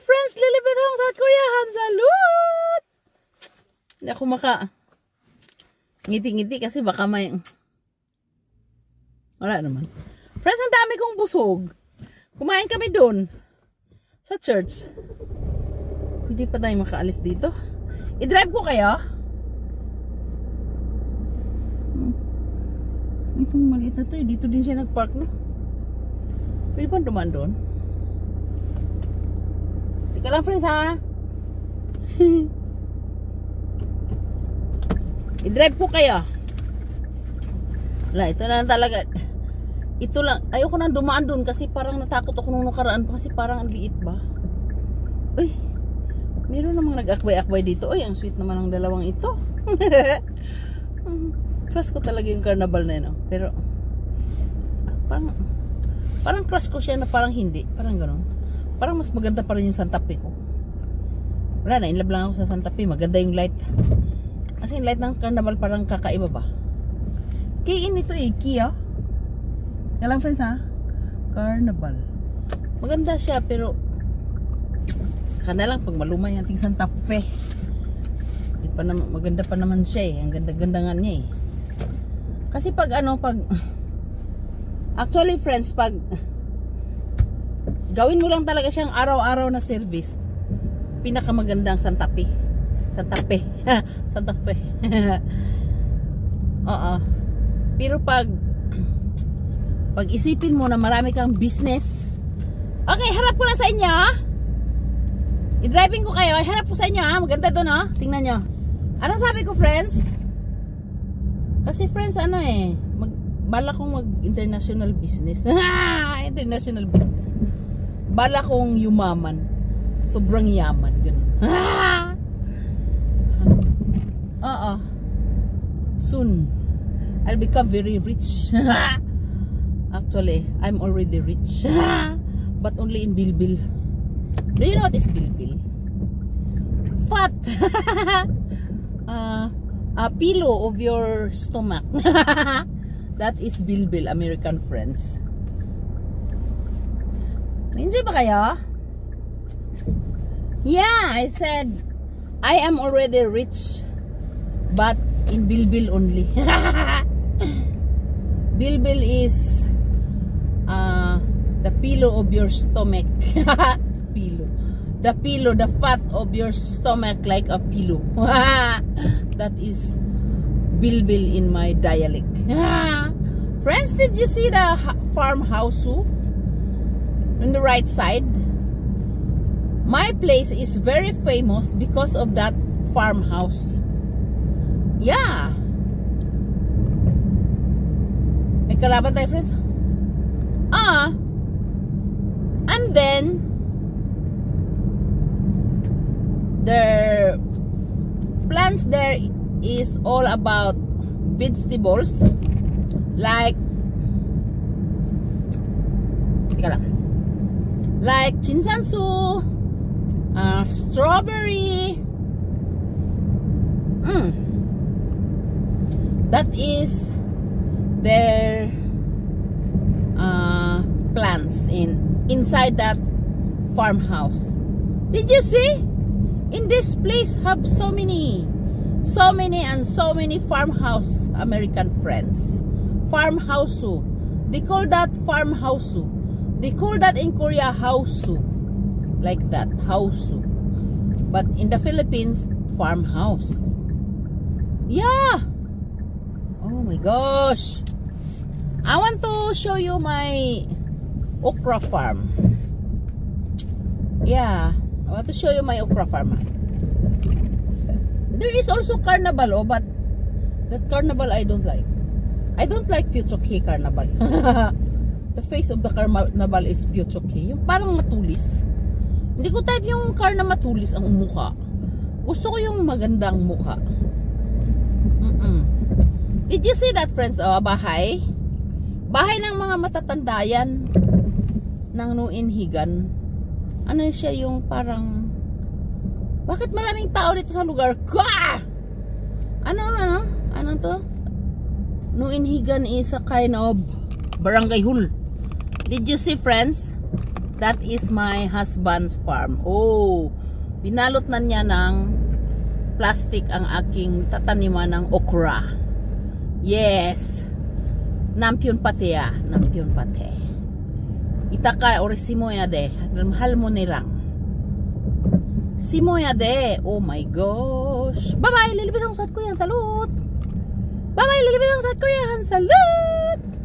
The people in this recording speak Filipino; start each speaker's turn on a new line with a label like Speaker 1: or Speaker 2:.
Speaker 1: friends, lilipit akong South Koreahan. Salud! Hindi ako ngiti-ngiti kasi baka may... Wala naman. Friends, ang dami kong busog. Kumain kami doon. Sa church. Hindi pa tayo makaalis dito. I-drive ko kaya? Itong maliit na to eh. Dito din siya nag-park, no? Pwede pa dumaan doon? Tika lang, friends, ha? I-drive ko kaya? Wala, ito na lang talaga. Ito lang. Ayoko nang dumaan doon kasi parang natakot ako nung nakaraan pa kasi parang ang liit ba? Uy, meron namang nag-akbay-akbay dito. Uy, ang sweet naman ng dalawang ito. Crush ko talaga yung carnival na yun. Oh. Pero, parang crush ko siya na parang hindi. Parang gano'n. Parang mas maganda pa rin yung Santa Fe ko. Wala na, in love lang ako sa Santa Fe. Maganda yung light. Kasi yung light ng carnival parang kakaiba ba? Kiin ito eh, Kia. Kaya lang friends ha, carnival. Maganda siya pero saka na lang pag malumay ang ting Santa Fe. Di pa naman, maganda pa naman siya eh. Ang ganda-ganda nga niya eh. Kasi pag actually friends, pag gawin mo lang talaga siyang araw-araw na service, pinakamagandang Santa Fe. Santa Fe. Santa Fe. Oo. Pero pag isipin mo na marami kang business. Okay, harap ko na sa inyo. I-driving ko kayo. Harap ko sa inyo. Maganda doon, no? Tingnan nyo. Anong sabi ko, friends? Kasi, friends, bala kong mag-international business. International business. Bala kong yumaman. Sobrang yaman. Ganun. Oo. Soon, I'll become very rich. Actually, I'm already rich. But only in bilbil. Do you know what is bilbil? Fat. A pillow of your stomach. That is bilbil, American friends. Enjoy ba kayo? Yeah, I said I am already rich, but in bilbil only. Bilbil is the pillow of your stomach. Pillow. The fat of your stomach like a pillow. That is bilbil in my dialect. Friends, did you see the farmhouse on the right side? My place is very famous because of that farmhouse. Yeah. May kalaban tayo, friends. And then the plants there is all about vegetables like chinsansu, strawberry. That is their plants inside that farmhouse. Did you see? In this place have so many farmhouse, American friends. Farmhouse. They call that farmhouse. They call that in Korea house. Like that, house. But in the Philippines, farmhouse. Yeah. Oh my gosh. I want to show you my okra farm. Yeah. I want to show you my okra farm. There is also carnival, but that carnival I don't like. I don't like Pyeongchok carnival. The face of the carnival is Pyeongchok. Yung parang matulis. Hindi ko type yung car na matulis ang mukha. Gusto ko yung magandang mukha. Did you see that, friends? Oh, bahay. Bahay ng mga matatanda yan. Ng Nuinhigan. Ano siya yung parang... Bakit maraming tao dito sa lugar ko? Ano to? Nuinhigan is a kind of barangay hall. Did you see, friends? That is my husband's farm. Oh, binalot na niya ng plastic ang aking tataniman ng okra. Yes. Nampion pati ya. Nampion pati. Itaka ori simoya de. Mahal mo nirang. Simoya de. Oh my gosh. Bye-bye. Lilibit ang suot ko yan. Salut. Bye-bye. Lilibit ang suot ko yan. Salut.